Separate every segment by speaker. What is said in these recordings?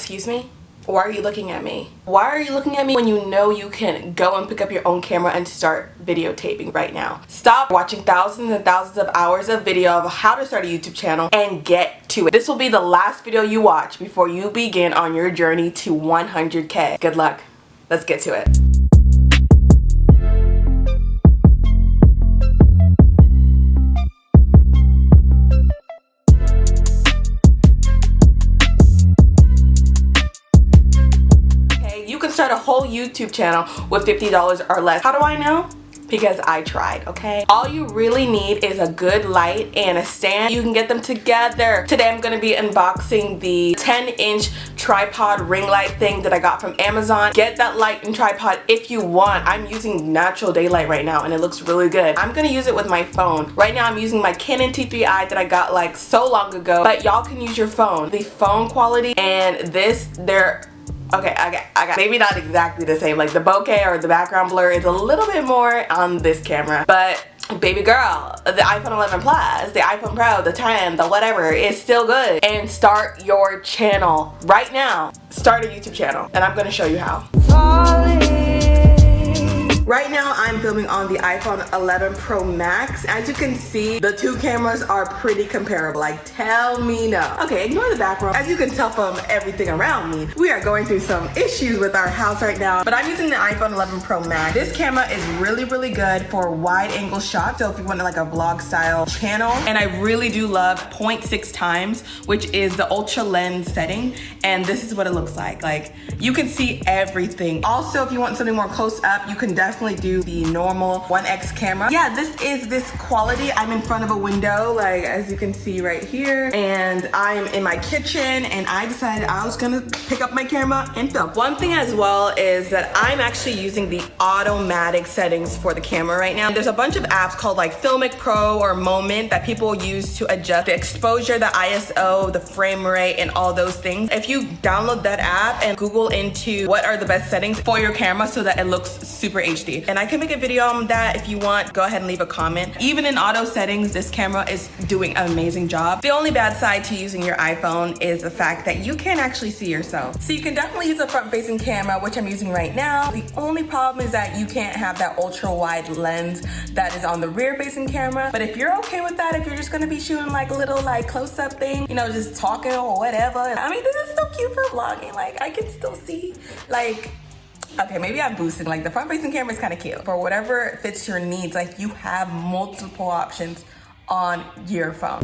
Speaker 1: Excuse me? Why are you looking at me? Why are you looking at me when you know you can go and pick up your own camera and start videotaping right now? Stop watching thousands and thousands of hours of video of how to start a YouTube channel and get to it. This will be the last video you watch before you begin on your journey to 100K. Good luck. Let's get to it. Start a whole YouTube channel with $50 or less. How do I know? Because I tried, okay? All you really need is a good light and a stand. You can get them together. Today I'm gonna be unboxing the 10-inch tripod ring light thing that I got from Amazon. Get that light and tripod if you want. I'm using natural daylight right now and it looks really good. I'm gonna use it with my phone. Right now I'm using my Canon T3i that I got like so long ago, but y'all can use your phone. The phone quality and this, okay, I got maybe not exactly the same. Like the bokeh or the background blur is a little bit more on this camera, but baby girl, the iPhone 11 Plus, the iPhone Pro, the 10, the whatever, is still good. And start your channel right now. Start a YouTube channel, and I'm gonna show you how. Right now I'm filming on the iPhone 11 Pro Max. As you can see, the two cameras are pretty comparable. Like, tell me no. Okay, ignore the background. As you can tell from everything around me, we are going through some issues with our house right now. But I'm using the iPhone 11 Pro Max. This camera is really, really good for wide angle shots. So if you want like a vlog style channel. And I really do love 0.6 times, which is the ultra lens setting. And this is what it looks like. Like, you can see everything. Also, if you want something more close up, you can definitely do the normal 1x camera. Yeah, this quality. I'm in front of a window, like as you can see right here, and I'm in my kitchen, and I decided I was gonna pick up my camera and film. One thing as well is that I'm actually using the automatic settings for the camera right now. There's a bunch of apps called like Filmic Pro or Moment that people use to adjust the exposure, the ISO, the frame rate, and all those things. If you download that app and Google into what are the best settings for your camera so that it looks super HD. And I can make a video on that if you want. Go ahead and leave a comment. Even in auto settings, this camera is doing an amazing job. The only bad side to using your iPhone is the fact that you can't actually see yourself. So you can definitely use a front-facing camera, which I'm using right now. The only problem is that you can't have that ultra-wide lens that is on the rear-facing camera. But if you're okay with that, if you're just gonna be shooting like a little like close-up thing, you know, just talking or whatever. I mean, this is so cute for vlogging. Like, I can still see like, okay, maybe I'm boosting. Like the front-facing camera is kind of cute. For whatever fits your needs, like you have multiple options on your phone.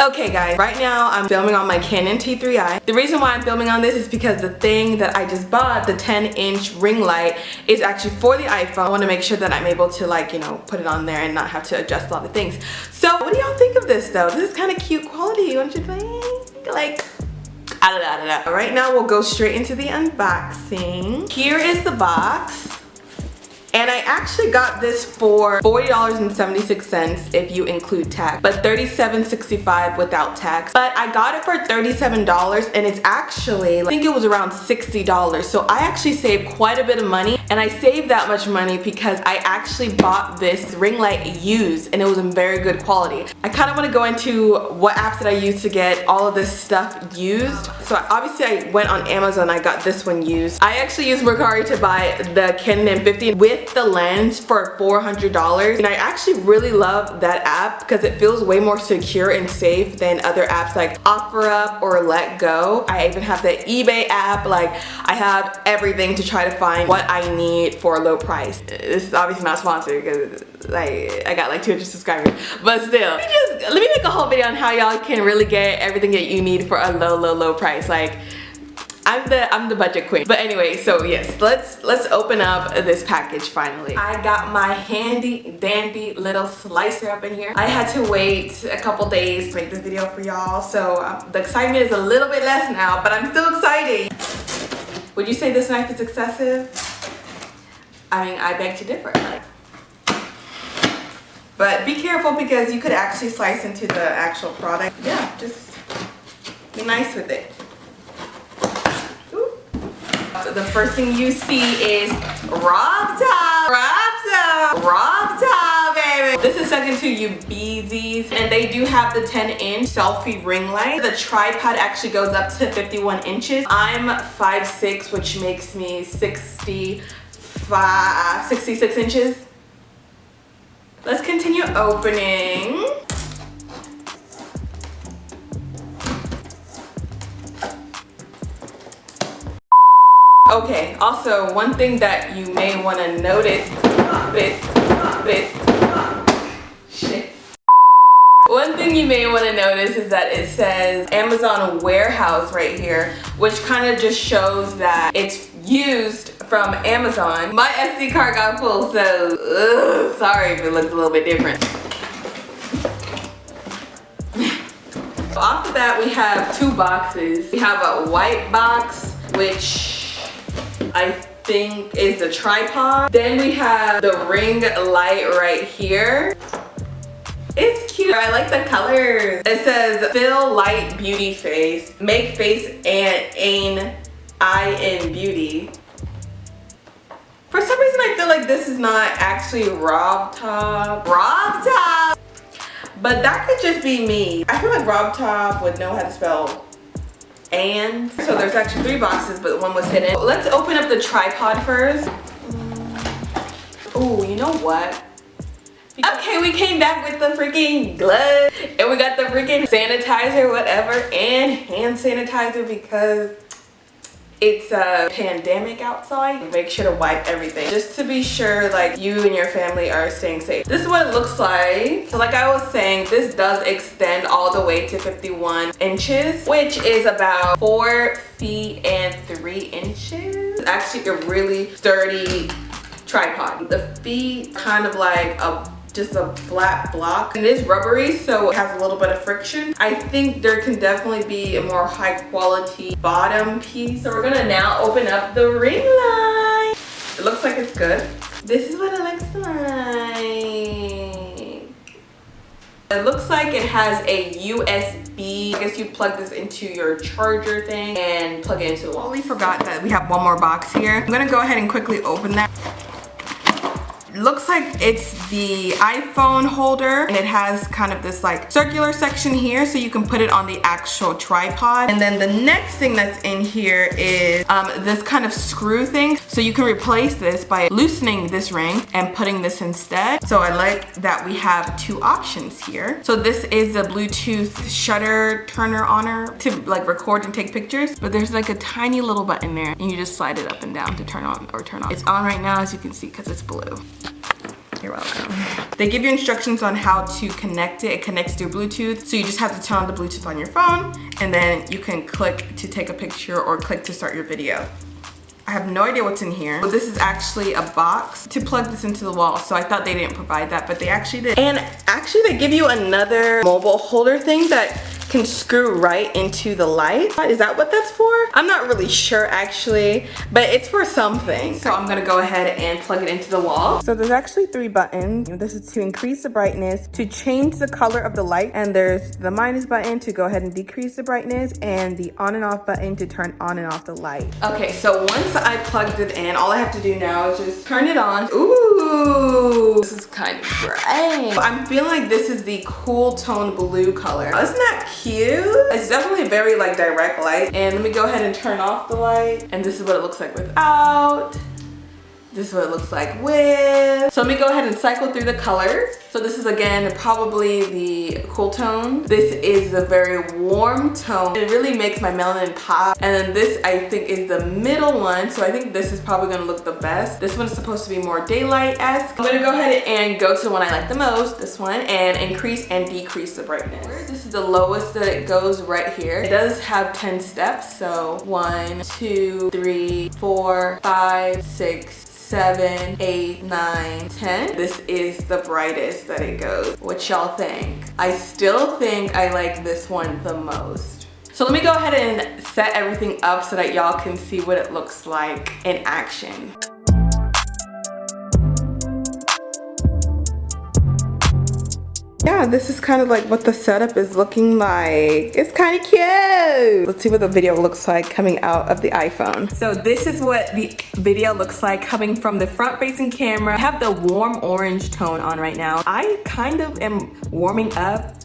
Speaker 1: Okay guys, right now I'm filming on my Canon T3i. The reason why I'm filming on this is because the thing that I just bought, the 10-inch ring light, is actually for the iPhone. I want to make sure that I'm able to, like, you know, put it on there and not have to adjust a lot of things. So what do y'all think of this though? This is kind of cute quality, don't you think? Like, I don't know. Right now we'll go straight into the unboxing. Here is the box. And I actually got this for $40.76 if you include tax, but $37.65 without tax. But I got it for $37 and it's actually, I think it was around $60. So I actually saved quite a bit of money, and I saved that much money because I actually bought this ring light used and it was in very good quality. I kind of want to go into what apps that I use to get all of this stuff used. So obviously I went on Amazon, I got this one used. I actually used Mercari to buy the Canon M50 with the lens for $400, and I actually really love that app because it feels way more secure and safe than other apps like OfferUp or Let Go. I even have the eBay app. Like, I have everything to try to find what I need for a low price. This is obviously not sponsored because like I got like 200 subscribers, but still, let me make a whole video on how y'all can really get everything that you need for a low price. Like, I'm the budget queen. But anyway, so yes, let's open up this package finally. I got my handy dandy little slicer up in here. I had to wait a couple days to make this video for y'all, so the excitement is a little bit less now, but I'm still excited. Would you say this knife is excessive? I mean, I beg to differ. Like, but be careful because you could actually slice into the actual product. Yeah, just be nice with it. So the first thing you see is Rob Top, baby. This is second to LiviesTone, and they do have the 10-inch selfie ring light. The tripod actually goes up to 51 inches. I'm 5'6", which makes me 66 inches. Let's continue opening. Okay, also one thing that you may want to notice, One thing you may want to notice is that it says Amazon warehouse right here, which kind of just shows that it's used from Amazon. My SD card got full, so sorry if it looks a little bit different. So after that, we have two boxes. We have a white box, which I think is the tripod. Then we have the ring light right here. It's cute. I like the colors. It says fill light beauty face, make face and eye in beauty. For some reason I feel like this is not actually Rob Top. But that could just be me. I feel like Rob Top would know how to spell and. So there's actually three boxes, but one was hidden. Let's open up the tripod first. Oh, you know what? Okay, we came back with the freaking gloves, and we got the freaking sanitizer, whatever, and hand sanitizer because it's a pandemic outside. Make sure to wipe everything just to be sure like you and your family are staying safe. This is what it looks like. So like I was saying, this does extend all the way to 51 inches, which is about 4 feet and 3 inches. It's actually a really sturdy tripod. The feet kind of like just a flat block. It is rubbery, so it has a little bit of friction. I think there can definitely be a more high quality bottom piece. So we're gonna now open up the ring light. It looks like it's good. This is what it looks like. It looks like it has a USB. I guess you plug this into your charger thing and plug it into the wall. We forgot that we have one more box here. I'm gonna go ahead and quickly open that. Looks like it's the iPhone holder, and it has kind of this like circular section here so you can put it on the actual tripod. And then the next thing that's in here is this kind of screw thing, so you can replace this by loosening this ring and putting this instead. So I like that we have two options here. So this is the Bluetooth shutter turner oner to like record and take pictures, but there's like a tiny little button there and you just slide it up and down to turn on or turn off. It's on right now, as you can see, because it's blue. You're welcome. They give you instructions on how to connect it. It connects through Bluetooth. So you just have to turn on the Bluetooth on your phone, and then you can click to take a picture or click to start your video. I have no idea what's in here. But this is actually a box to plug this into the wall. So I thought they didn't provide that, but they actually did. And actually they give you another mobile holder thing that can screw right into the light. Is that what that's for? I'm not really sure actually, but it's for something. So I'm gonna go ahead and plug it into the wall. So there's actually 3 buttons. This is to increase the brightness, to change the color of the light, and there's the minus button to go ahead and decrease the brightness, and the on and off button to turn on and off the light. Okay, so once I plugged it in, all I have to do now is just turn it on. Ooh, this is kind of bright. I'm feeling like this is the cool tone blue color. Isn't that cute? It's definitely a very like direct light. And let me go ahead and turn off the light. And this is what it looks like without. This is what it looks like with. So let me go ahead and cycle through the colors. So this is again probably the cool tone. This is the very warm tone. It really makes my melanin pop. And then this I think is the middle one. So I think this is probably gonna look the best. This one is supposed to be more daylight-esque. I'm gonna go ahead and go to the one I like the most, this one, and increase and decrease the brightness. This is the lowest that it goes right here. It does have 10 steps. So 1, 2, 3, 4, 5, 6, 7, 8, 9, 10. This is the brightest that it goes. What y'all think? I still think I like this one the most. So let me go ahead and set everything up so that y'all can see what it looks like in action. Yeah, this is kind of like what the setup is looking like. It's kind of cute. Let's see what the video looks like coming out of the iPhone. So this is what the video looks like coming from the front-facing camera. I have the warm orange tone on right now. I kind of am warming up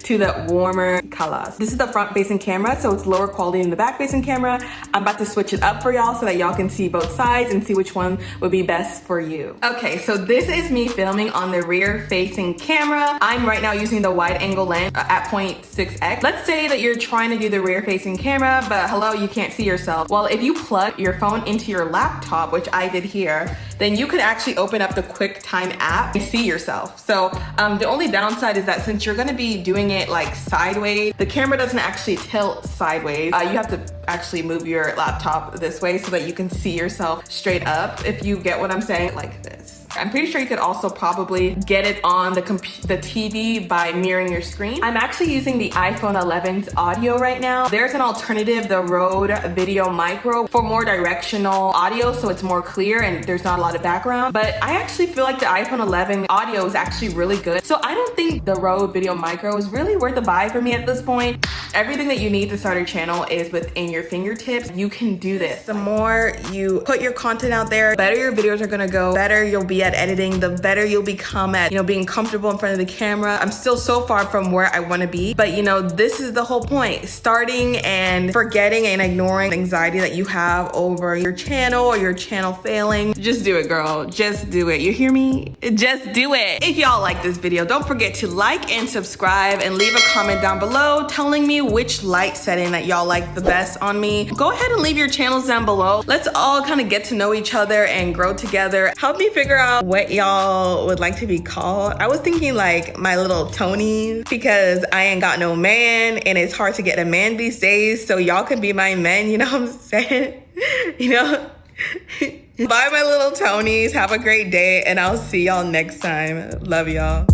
Speaker 1: to the warmer colors. This is the front-facing camera, so it's lower quality than the back-facing camera. I'm about to switch it up for y'all so that y'all can see both sides and see which one would be best for you. Okay, so this is me filming on the rear-facing camera. I'm right now using the wide-angle lens at 0.6x. Let's say that you're trying to do the rear-facing camera, but hello, you can't see yourself. Well, if you plug your phone into your laptop, which I did here, then you could actually open up the QuickTime app and see yourself. So the only downside is that since you're gonna be doing it like sideways, the camera doesn't actually tilt sideways. You have to actually move your laptop this way so that you can see yourself straight up, if you get what I'm saying, like this. I'm pretty sure you could also probably get it on the TV by mirroring your screen. I'm actually using the iPhone 11's audio right now. There's an alternative, the Rode Video Micro, for more directional audio, so it's more clear and there's not a lot of background. But I actually feel like the iPhone 11 audio is actually really good. So I don't think the Rode Video Micro is really worth the buy for me at this point. Everything that you need to start a channel is within your fingertips. You can do this. The more you put your content out there, the better your videos are gonna go, better you'll be at editing, the better you'll become at, being comfortable in front of the camera. I'm still so far from where I wanna be, but this is the whole point. Starting and forgetting and ignoring the anxiety that you have over your channel or your channel failing. Just do it, girl. Just do it. You hear me? Just do it. If y'all like this video, don't forget to like and subscribe and leave a comment down below telling me which light setting that y'all like the best on me. Go ahead and leave your channels down below. Let's all kind of get to know each other and grow together. Help me figure out what y'all would like to be called. I was thinking like my little Tonies, because I ain't got no man and it's hard to get a man these days, so y'all can be my men, you know what I'm saying? Bye my little Tonies, have a great day and I'll see y'all next time. Love y'all.